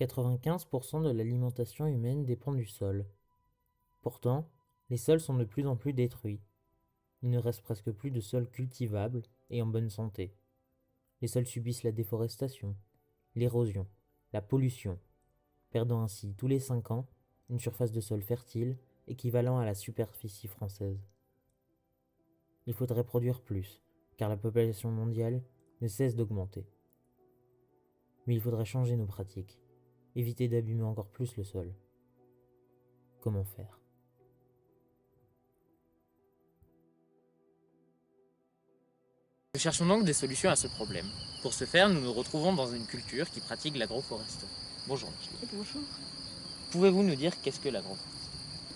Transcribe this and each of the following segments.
95% de l'alimentation humaine dépend du sol. Pourtant, les sols sont de plus en plus détruits. Il ne reste presque plus de sols cultivables et en bonne santé. Les sols subissent la déforestation, l'érosion, la pollution, perdant ainsi tous les 5 ans une surface de sol fertile équivalent à la superficie française. Il faudrait produire plus, car la population mondiale ne cesse d'augmenter. Mais il faudrait changer nos pratiques, éviter d'abîmer encore plus le sol. Comment faire ? Nous cherchons donc des solutions à ce problème. Pour ce faire, nous nous retrouvons dans une culture qui pratique l'agroforesterie. Bonjour Micheline. Bonjour. Pouvez-vous nous dire qu'est-ce que l'agroforesterie ?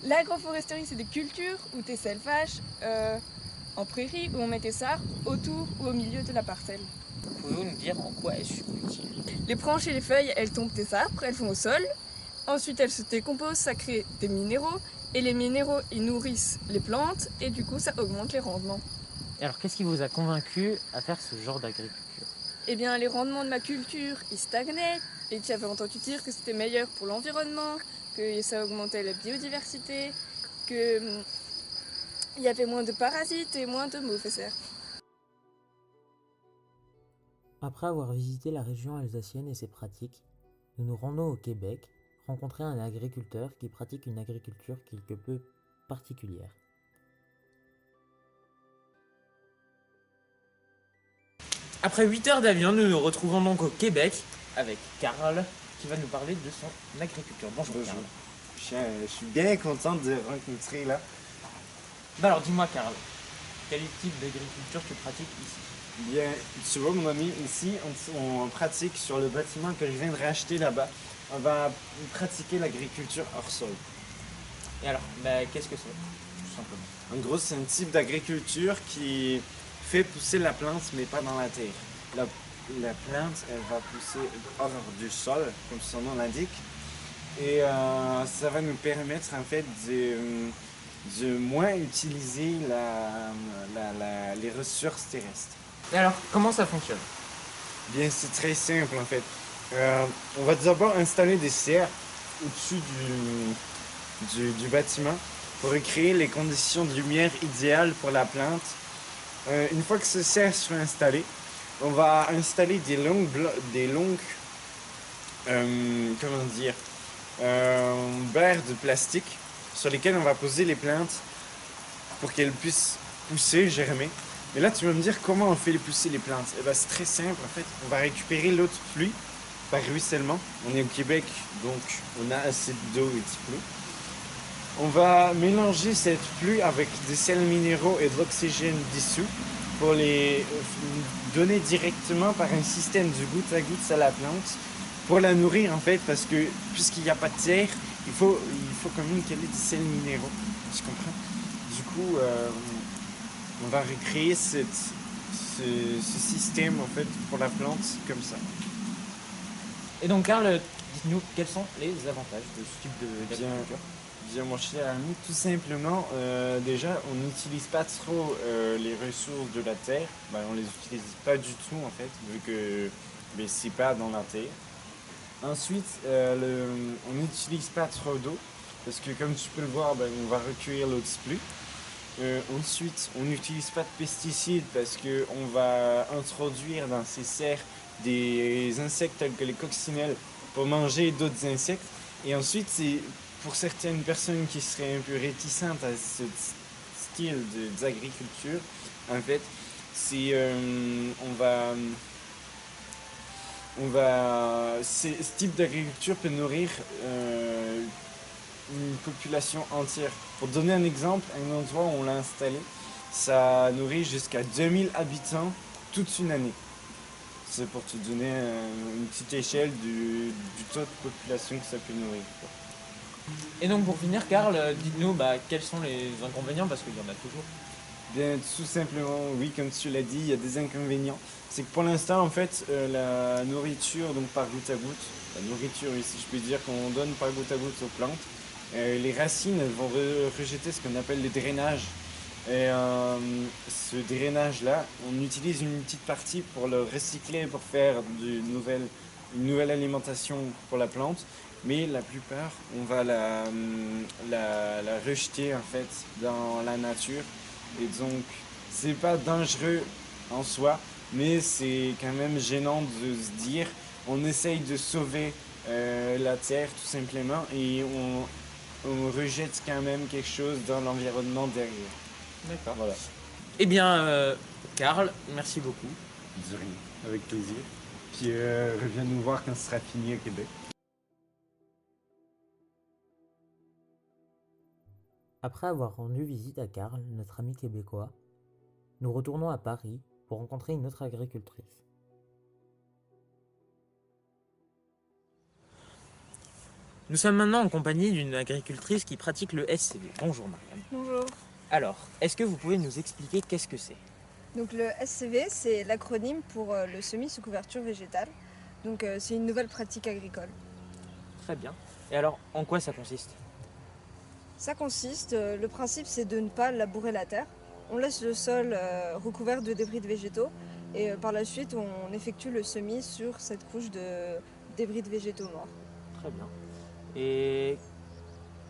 L'agroforesterie, c'est des cultures ou des élevages en prairie où on met des arbres autour ou au milieu de la parcelle. Pouvez-vous nous dire en quoi est-ce utile ? Les branches et les feuilles, elles tombent des arbres, elles vont au sol. Ensuite, elles se décomposent, ça crée des minéraux. Et les minéraux, ils nourrissent les plantes et du coup, ça augmente les rendements. Et alors, qu'est-ce qui vous a convaincu à faire ce genre d'agriculture ? Eh bien, les rendements de ma culture, ils stagnaient. Et tu avais entendu dire que c'était meilleur pour l'environnement, que ça augmentait la biodiversité, que il y avait moins de parasites et moins de mauvaises herbes. Après avoir visité la région alsacienne et ses pratiques, nous nous rendons au Québec, rencontrer un agriculteur qui pratique une agriculture quelque peu particulière. Après 8 heures d'avion, nous nous retrouvons donc au Québec avec Karl qui va nous parler de son agriculture. Bonjour, Bonjour. Karl. Je suis bien content de rencontrer là. Bah alors dis-moi Karl, quel type d'agriculture tu pratiques ici ? Bien, tu vois mon ami, ici on pratique sur le bâtiment que je viens de racheter là-bas. On va pratiquer l'agriculture hors sol. Et alors, qu'est-ce que c'est, tout simplement ? En gros, c'est un type d'agriculture qui fait pousser la plante mais pas dans la terre. La plante, elle va pousser hors du sol, comme son nom l'indique. Et ça va nous permettre en fait de moins utiliser les ressources terrestres. Et alors, comment ça fonctionne ? Bien, c'est très simple en fait. On va d'abord installer des serres au-dessus du bâtiment pour créer les conditions de lumière idéales pour la plante. Une fois que ces serres sont installées, on va installer des longues barres de plastique sur lesquelles on va poser les plantes pour qu'elles puissent pousser, germer. Et là, tu vas me dire comment on fait pousser les plantes. Eh ben, c'est très simple en fait. On va récupérer l'eau de pluie par ruissellement. On est au Québec, donc on a assez d'eau et de pluie. On va mélanger cette pluie avec des sels minéraux et de l'oxygène dissous pour les donner directement par un système de goutte à goutte à la plante pour la nourrir en fait, parce que puisqu'il n'y a pas de terre, il faut quand même qu'elle ait des sels minéraux. Tu comprends? Du coup, on va recréer ce système en fait pour la plante comme ça. Et donc Karl, dites-nous quels sont les avantages de ce type d'agriculture ? Bien mon cher ami, tout simplement, déjà on n'utilise pas trop les ressources de la terre. On les utilise pas du tout en fait, vu que c'est pas dans la terre. Ensuite, on n'utilise pas trop d'eau, parce que comme tu peux le voir, on va recueillir l'eau de pluie. Ensuite, on n'utilise pas de pesticides parce qu'on va introduire dans ces serres des insectes tels que les coccinelles pour manger d'autres insectes. Et ensuite, c'est pour certaines personnes qui seraient un peu réticentes à ce style d'agriculture, en fait, c'est ce type d'agriculture peut nourrir une population entière. Pour donner un exemple, un endroit où on l'a installé, ça nourrit jusqu'à 2000 habitants toute une année. C'est pour te donner une petite échelle du taux de population que ça peut nourrir. Et donc pour finir, Karl, dites-nous quels sont les inconvénients, parce qu'il y en a toujours. Bien, tout simplement, oui, comme tu l'as dit, il y a des inconvénients. C'est que pour l'instant, en fait, la nourriture, donc par goutte à goutte, la nourriture, si je puis dire, qu'on donne par goutte à goutte aux plantes, les racines elles vont rejeter ce qu'on appelle le drainage. Et ce drainage-là, on utilise une petite partie pour le recycler, pour faire une nouvelle alimentation pour la plante, mais la plupart, on va la rejeter en fait dans la nature. Et donc, c'est pas dangereux en soi, mais c'est quand même gênant de se dire, on essaye de sauver la terre tout simplement et on rejette quand même quelque chose dans l'environnement derrière. D'accord. Voilà. Eh bien, Karl, merci beaucoup. De rien, avec plaisir. Puis reviens nous voir quand ce sera fini au Québec. Après avoir rendu visite à Karl, notre ami québécois, nous retournons à Paris pour rencontrer une autre agricultrice. Nous sommes maintenant en compagnie d'une agricultrice qui pratique le SCV. Bonjour Marianne. Bonjour. Alors, est-ce que vous pouvez nous expliquer qu'est-ce que c'est? Donc le SCV, c'est l'acronyme pour le semis sous couverture végétale. Donc c'est une nouvelle pratique agricole. Très bien. Et alors, en quoi ça consiste? Ça consiste, le principe c'est de ne pas labourer la terre. On laisse le sol recouvert de débris de végétaux et par la suite on effectue le semis sur cette couche de débris de végétaux morts. Très bien. Et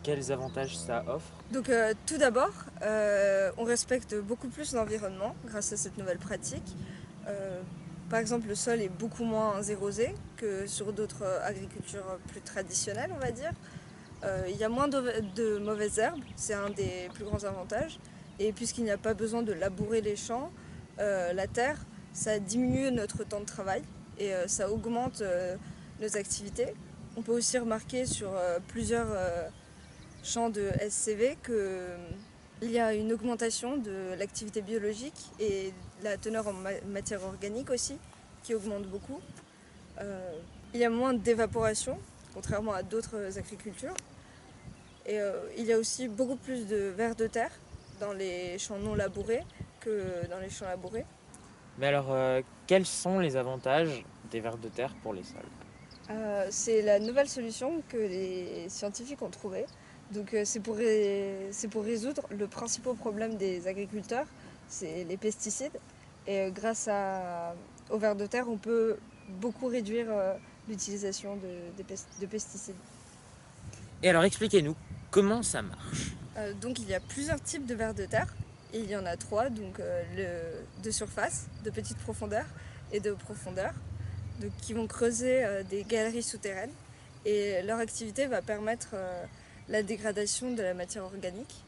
quels avantages ça offre? Donc tout d'abord, on respecte beaucoup plus l'environnement grâce à cette nouvelle pratique. Par exemple, le sol est beaucoup moins érosé que sur d'autres agricultures plus traditionnelles, on va dire. Il y a moins de mauvaises herbes, c'est un des plus grands avantages. Et puisqu'il n'y a pas besoin de labourer les champs, la terre, ça diminue notre temps de travail et ça augmente nos activités. On peut aussi remarquer sur plusieurs champs de SCV qu'il y a une augmentation de l'activité biologique et la teneur en matière organique aussi, qui augmente beaucoup. Il y a moins d'évaporation, contrairement à d'autres agricultures. Et il y a aussi beaucoup plus de vers de terre dans les champs non labourés que dans les champs labourés. Mais alors, quels sont les avantages des vers de terre pour les sols? C'est la nouvelle solution que les scientifiques ont trouvée. Donc c'est pour résoudre le principal problème des agriculteurs, c'est les pesticides. Et grâce aux vers de terre, on peut beaucoup réduire l'utilisation de pesticides. Et alors, expliquez-nous, comment ça marche? Donc il y a plusieurs types de vers de terre. Et il y en a 3, donc de surface, de petite profondeur et de profondeur, donc, qui vont creuser des galeries souterraines. Et leur activité va permettre la dégradation de la matière organique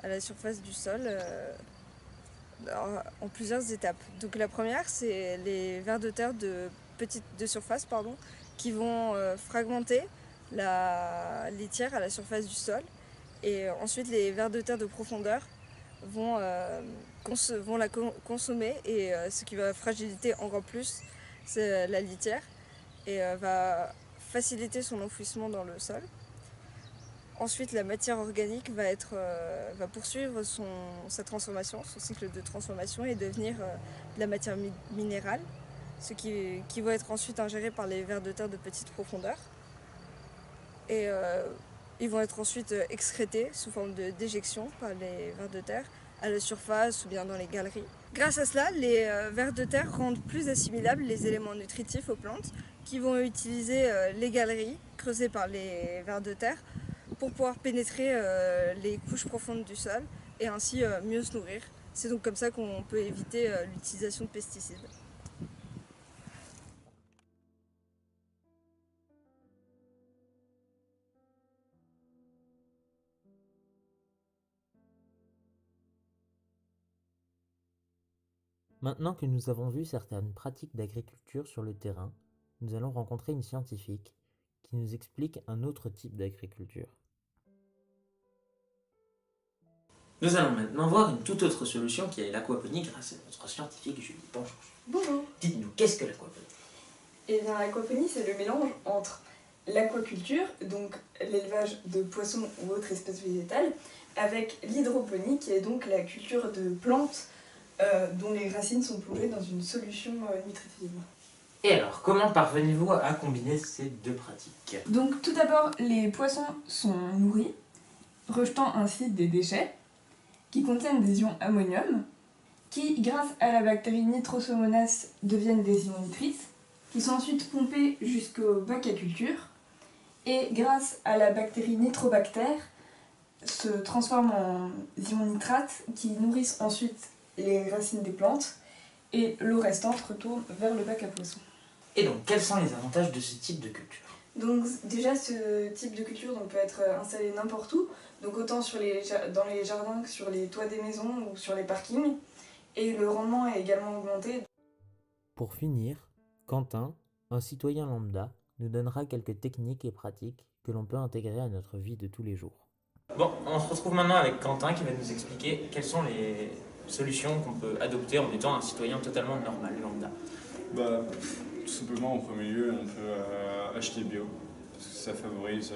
à la surface du sol en plusieurs étapes. Donc la première, c'est les vers de terre de surface qui vont fragmenter la litière à la surface du sol. Et ensuite, les vers de terre de profondeur vont la consommer et ce qui va fragiliser encore plus c'est la litière et va faciliter son enfouissement dans le sol. Ensuite, la matière organique va poursuivre sa transformation, son cycle de transformation et devenir de la matière minérale, ce qui va être ensuite ingéré par les vers de terre de petite profondeur. Et ils vont être ensuite excrétés sous forme de déjection par les vers de terre à la surface ou bien dans les galeries. Grâce à cela, les vers de terre rendent plus assimilables les éléments nutritifs aux plantes qui vont utiliser les galeries creusées par les vers de terre pour pouvoir pénétrer les couches profondes du sol et ainsi mieux se nourrir. C'est donc comme ça qu'on peut éviter l'utilisation de pesticides. Maintenant que nous avons vu certaines pratiques d'agriculture sur le terrain, nous allons rencontrer une scientifique qui nous explique un autre type d'agriculture. Nous allons maintenant voir une toute autre solution qui est l'aquaponie grâce à notre scientifique Julie. Bonjour. Bonjour. Dites-nous, qu'est-ce que l'aquaponie? Et bien, l'aquaponie, c'est le mélange entre l'aquaculture, donc l'élevage de poissons ou autres espèces végétales, avec l'hydroponie, qui est donc la culture de plantes dont les racines sont plongées dans une solution nutritive. Et alors, comment parvenez-vous à combiner ces deux pratiques? Donc tout d'abord, les poissons sont nourris, rejetant ainsi des déchets qui contiennent des ions ammonium, qui, grâce à la bactérie Nitrosomonas, deviennent des ions nitrites. qui sont ensuite pompés jusqu'au bac à culture et grâce à la bactérie Nitrobacter se transforment en ions nitrates qui nourrissent ensuite les racines des plantes et l'eau restante retourne vers le bac à poissons. Et donc, quels sont les avantages de ce type de culture? Donc déjà ce type de culture peut être installé n'importe où, donc autant dans les jardins que sur les toits des maisons ou sur les parkings, et le rendement est également augmenté. Pour finir, Quentin, un citoyen lambda, nous donnera quelques techniques et pratiques que l'on peut intégrer à notre vie de tous les jours. Bon, on se retrouve maintenant avec Quentin qui va nous expliquer quelles sont les solutions qu'on peut adopter en étant un citoyen totalement normal, lambda. Tout simplement, en premier lieu, on peut acheter bio, parce que ça favorise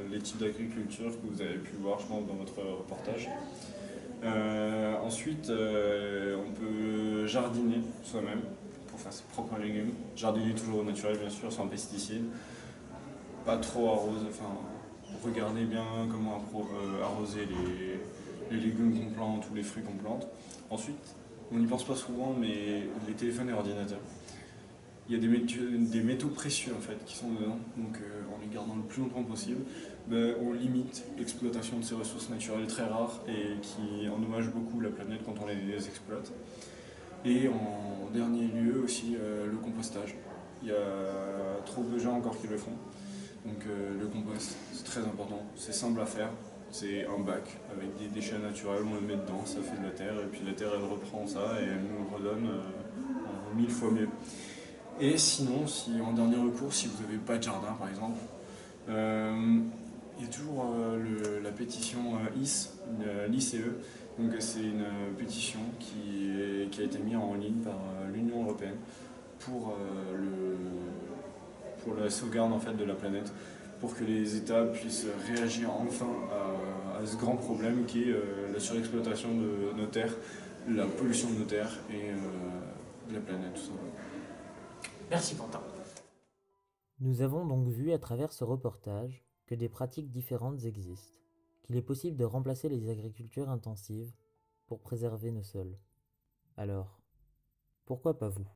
les types d'agriculture que vous avez pu voir, je pense, dans votre reportage. Ensuite, on peut jardiner soi-même pour faire ses propres légumes. Jardiner toujours au naturel, bien sûr, sans pesticides. Pas trop arroser, regardez bien comment arroser les légumes qu'on plante ou les fruits qu'on plante. Ensuite, on n'y pense pas souvent, mais les téléphones et ordinateurs. Il y a des métaux précieux en fait qui sont dedans, donc en les gardant le plus longtemps possible, on limite l'exploitation de ces ressources naturelles très rares et qui endommagent beaucoup la planète quand on les exploite. Et en dernier lieu aussi le compostage. Il y a trop peu de gens encore qui le font, donc le compost c'est très important, c'est simple à faire. C'est un bac avec des déchets naturels, on le met dedans, ça fait de la terre, et puis la terre elle reprend ça et elle nous le redonne en 1000 fois mieux. Et sinon, en dernier recours, si vous n'avez pas de jardin par exemple, il y a toujours la pétition ICE, l'ICE. Donc c'est une pétition qui a été mise en ligne par l'Union européenne pour la sauvegarde en fait, de la planète, pour que les États puissent réagir enfin à ce grand problème qui est la surexploitation de nos terres, la pollution de nos terres et de la planète tout simplement. Merci Quentin. Nous avons donc vu à travers ce reportage que des pratiques différentes existent, qu'il est possible de remplacer les agricultures intensives pour préserver nos sols. Alors, pourquoi pas vous ?